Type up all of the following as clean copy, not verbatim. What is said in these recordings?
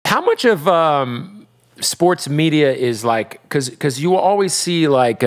How much of sports media is like, because you will always see like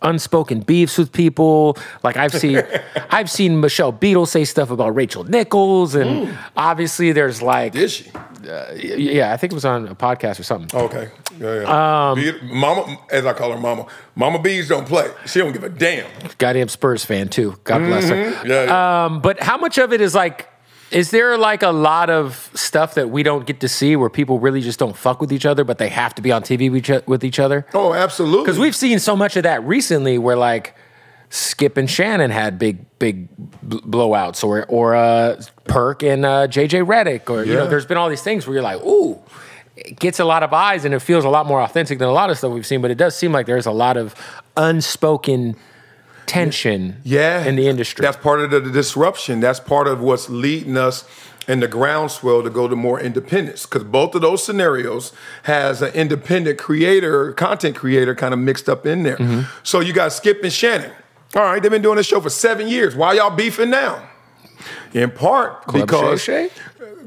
unspoken beefs with people. Like I've seen Michelle Beadle say stuff about Rachel Nichols, and obviously there's like, did she? Yeah, I think it was on a podcast or something. Okay, yeah. Mama, as I call her, Mama Bees don't play. She don't give a damn. Goddamn Spurs fan too. God bless her. Yeah. But how much of it is like? Is there like a lot of stuff that we don't get to see where people really just don't fuck with each other, but they have to be on TV with each other? Oh, absolutely. Because we've seen so much of that recently where like Skip and Shannon had big blowouts, or Perk and JJ Redick, or you know, there's been all these things where you're like, ooh, it gets a lot of eyes and it feels a lot more authentic than a lot of stuff we've seen, but it does seem like there's a lot of unspoken tension in the industry. That's part of the disruption. That's part of what's leading us in the groundswell to go to more independence, because both of those scenarios has an independent creator, content creator kind of mixed up in there. So you got Skip and Shannon. All right, they've been doing this show for 7 years. Why y'all beefing now? In part because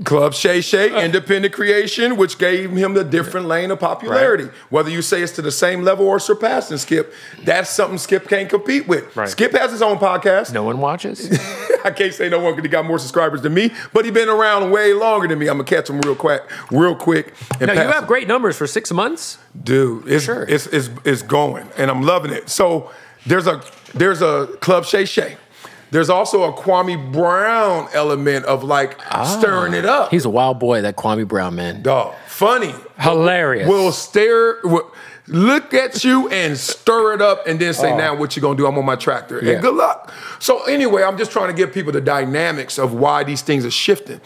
Club Shay Shay, independent creation, which gave him the different lane of popularity. Right. Whether you say it's to the same level or surpassing Skip, that's something Skip can't compete with. Right. Skip has his own podcast. No one watches. I can't say no one because he got more subscribers than me, but he's been around way longer than me. I'm gonna catch him real quick. And no, you have great numbers for 6 months, dude. It's going, and I'm loving it. So there's a Club Shay Shay. There's also a Kwame Brown element of like stirring it up. He's a wild boy, that Kwame Brown, man. Dog, funny, hilarious. Will look at you and stir it up, and then say, "Now what you gonna do? I'm on my tractor." And good luck. So anyway, I'm just trying to give people the dynamics of why these things are shifting.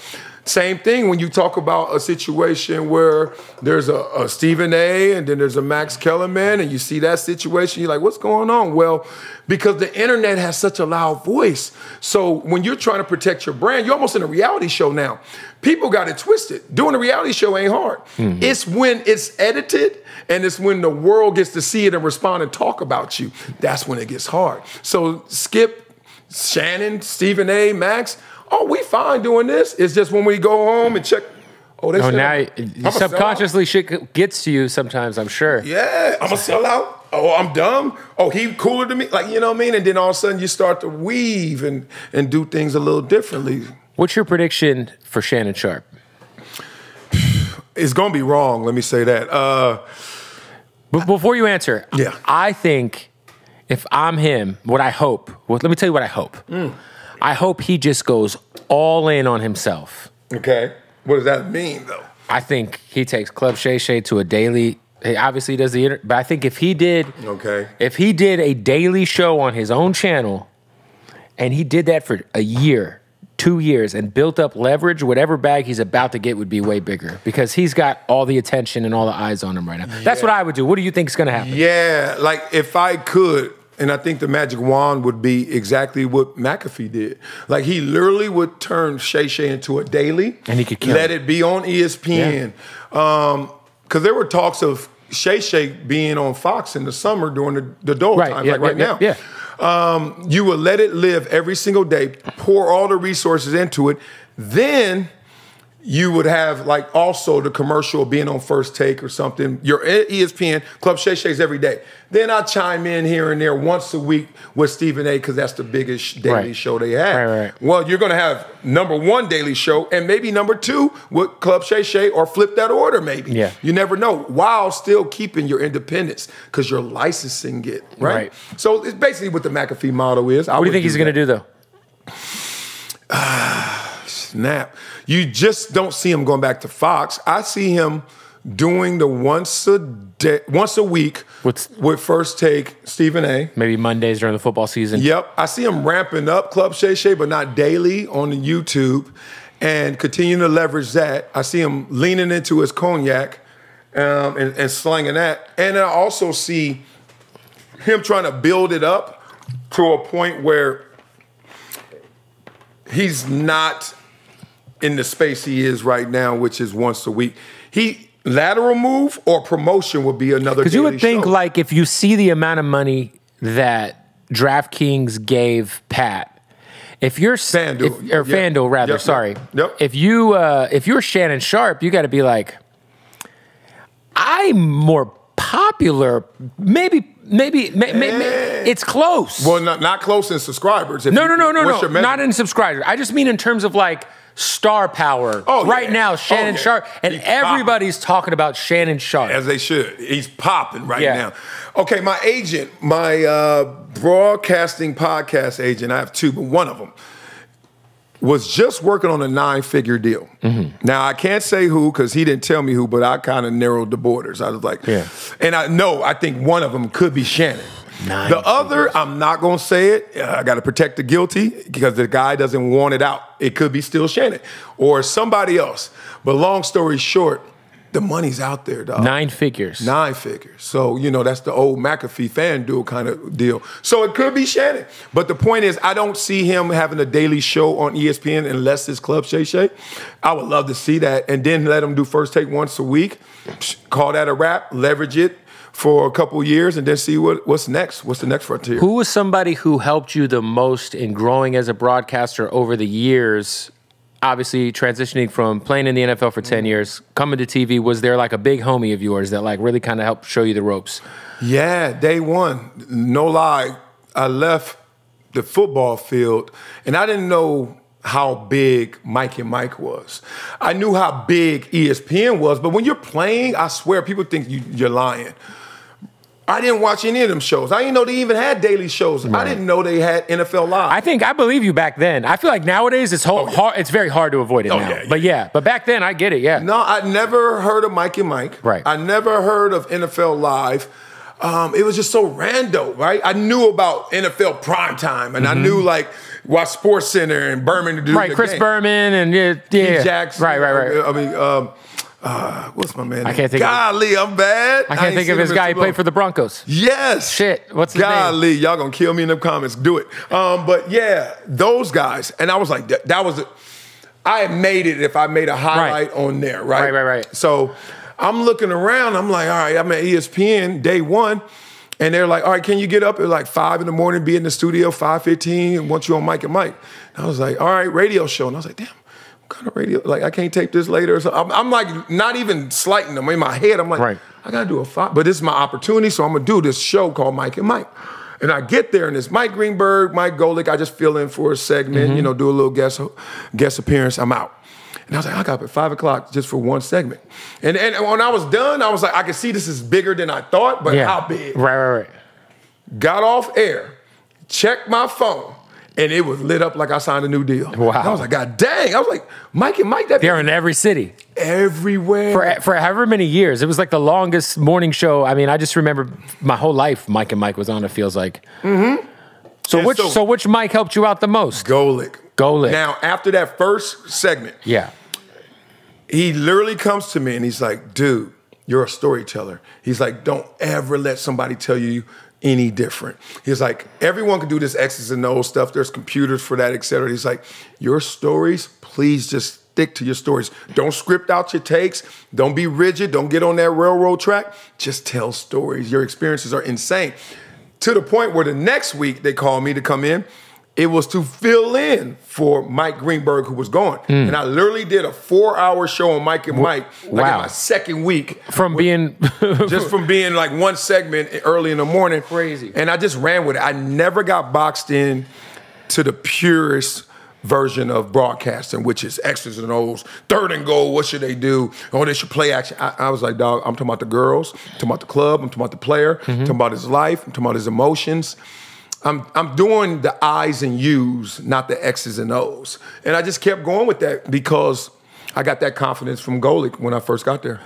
Same thing when you talk about a situation where there's a Stephen A. and then there's a Max Kellerman, and you see that situation, you're like, what's going on? Well, because the internet has such a loud voice. So when you're trying to protect your brand, you're almost in a reality show now. People got it twisted. Doing a reality show ain't hard. It's when it's edited, and it's when the world gets to see it and respond and talk about you. That's when it gets hard. So Skip, Shannon, Stephen A., Max, we fine doing this. It's just when we go home and check. Now subconsciously shit gets to you sometimes, I'm sure. Yeah, I'm a sellout. I'm dumb. He cooler than me. Like, you know what I mean? And then all of a sudden you start to weave and do things a little differently. What's your prediction for Shannon Sharpe? It's going to be wrong, let me say that. But before you answer, I think if I'm him, what I hope, let me tell you what I hope. I hope he just goes all in on himself. Okay. What does that mean, though? I think he takes Club Shay Shay to a daily. He obviously does but I think if he did a daily show on his own channel, and he did that for a year, 2 years, and built up leverage, whatever bag he's about to get would be way bigger, because he's got all the attention and all the eyes on him right now. That's what I would do. What do you think is going to happen? Yeah, like if I could. And I think the magic wand would be exactly what McAfee did. Like, he literally would turn Shay Shay into a daily. And he could kill let it be on ESPN. Because there were talks of Shay Shay being on Fox in the summer during the dole times, like now. You would let it live every single day, pour all the resources into it. Then you would have like also the commercial being on First Take or something. Your ESPN, Club Shay Shay's every day. Then I chime in here and there once a week with Stephen A. because that's the biggest daily show they have. Well, you're going to have #1 daily show and maybe #2 with Club Shay Shay, or flip that order maybe. You never know, while still keeping your independence because you're licensing it, right? So it's basically what the McAfee model is. What do you think he's going to do, though? Snap. You just don't see him going back to Fox. I see him doing the once a week with First Take, Stephen A. Maybe Mondays during the football season. Yep. I see him ramping up Club Shay Shay, but not daily on the YouTube, and continuing to leverage that. I see him leaning into his cognac and slanging that. And I also see him trying to build it up to a point where he's not in the space he is right now, which is once a week. Lateral move or promotion would be another. Because you would think, like, if you see the amount of money that DraftKings gave Pat, If you're FanDuel rather, sorry. Yep. If you're Shannon Sharpe, you got to be like, I'm more popular. Maybe it's close. Well, not close in subscribers. No. Not in subscribers. I just mean in terms of like star power. Oh, right now, Shannon Sharpe, and everybody's talking about Shannon Sharpe. As they should. He's popping right now. Okay, my agent, my broadcasting podcast agent, I have two, but one of them was just working on a 9-figure deal. Now, I can't say who because he didn't tell me who, but I kind of narrowed the borders. I was like, and I think one of them could be Shannon. The other, I'm not going to say it. I got to protect the guilty because the guy doesn't want it out. It could be still Shannon or somebody else. But long story short, the money's out there, dog. 9 figures. 9 figures. So, that's the old McAfee FanDuel kind of deal. So it could be Shannon. But the point is, I don't see him having a daily show on ESPN unless it's Club Shay Shay. I would love to see that. And then let him do First Take once a week. Call that a wrap. Leverage it for a couple years and then see what's next. What's the next frontier? Who was somebody who helped you the most in growing as a broadcaster over the years? Obviously, transitioning from playing in the NFL for 10 years, coming to TV, was there like a big homie of yours that like really kind of helped show you the ropes? Yeah, day one. No lie, I left the football field and I didn't know how big Mike and Mike was. I knew how big ESPN was, but when you're playing, I swear people think you're lying. I didn't watch any of them shows. I didn't know they even had daily shows. Right. I didn't know they had NFL Live. I believe you back then. I feel like nowadays it's hard. It's very hard to avoid it now. But back then I get it. Yeah. No, I never heard of Mike and Mike. Right. I never heard of NFL Live. It was just so rando, right? I knew about NFL primetime, and I knew watch Sports Center and Berman to do the Chris game. Berman and Jackson. Right. I mean. What's my man? I can't think. Golly, I'm bad. I can't think of his guy. He played for the Broncos. Yes. Shit. What's his name? Golly, y'all gonna kill me in the comments. Do it. But yeah, those guys. And I was like, that was. I had made it if I made a highlight on there, right? Right. So I'm looking around. I'm like, all right, I'm at ESPN day one. And they're like, all right, can you get up at like 5 in the morning, be in the studio 5:15, and want you on Mike and Mike? And I was like, all right, radio show. And I was like, damn. Kind of radio, like I can't tape this later or something. I'm like not even slighting them in my head. I'm like, I gotta do a 5, but this is my opportunity, so I'm gonna do this show called Mike and Mike. And I get there and it's Mike Greenberg, Mike Golick. I just fill in for a segment, do a little guest appearance. I'm out. And I was like, I got up at 5 o'clock just for one segment. And when I was done, I was like, I could see this is bigger than I thought, but how big? Right. Got off air, checked my phone. And it was lit up like I signed a new deal. Wow. And I was like, God dang. I was like, Mike and Mike. They're in every city. Everywhere. For however many years. It was like the longest morning show. I mean, I just remember my whole life Mike and Mike was on, it feels like. So which Mike helped you out the most? Golick. Now, after that first segment, he literally comes to me and he's like, dude, you're a storyteller. He's like, don't ever let somebody tell you any different. He's like, everyone can do this X's and O's stuff. There's computers for that, et cetera. He's like, your stories, please just stick to your stories. Don't script out your takes. Don't be rigid. Don't get on that railroad track. Just tell stories. Your experiences are insane. To the point where the next week they called me to come in. It was to fill in for Mike Greenberg, who was gone. And I literally did a 4-hour show on Mike and Mike, in my second week. From being like one segment early in the morning. Crazy. And I just ran with it. I never got boxed in to the purest version of broadcasting, which is X's and O's, 3rd and goal, what should they do? Oh, they should play action. I was like, dog, I'm talking about the girls, I'm talking about the club, I'm talking about the player, I'm talking about his life, I'm talking about his emotions. I'm doing the I's and U's, not the X's and O's. And I just kept going with that because I got that confidence from Golick when I first got there.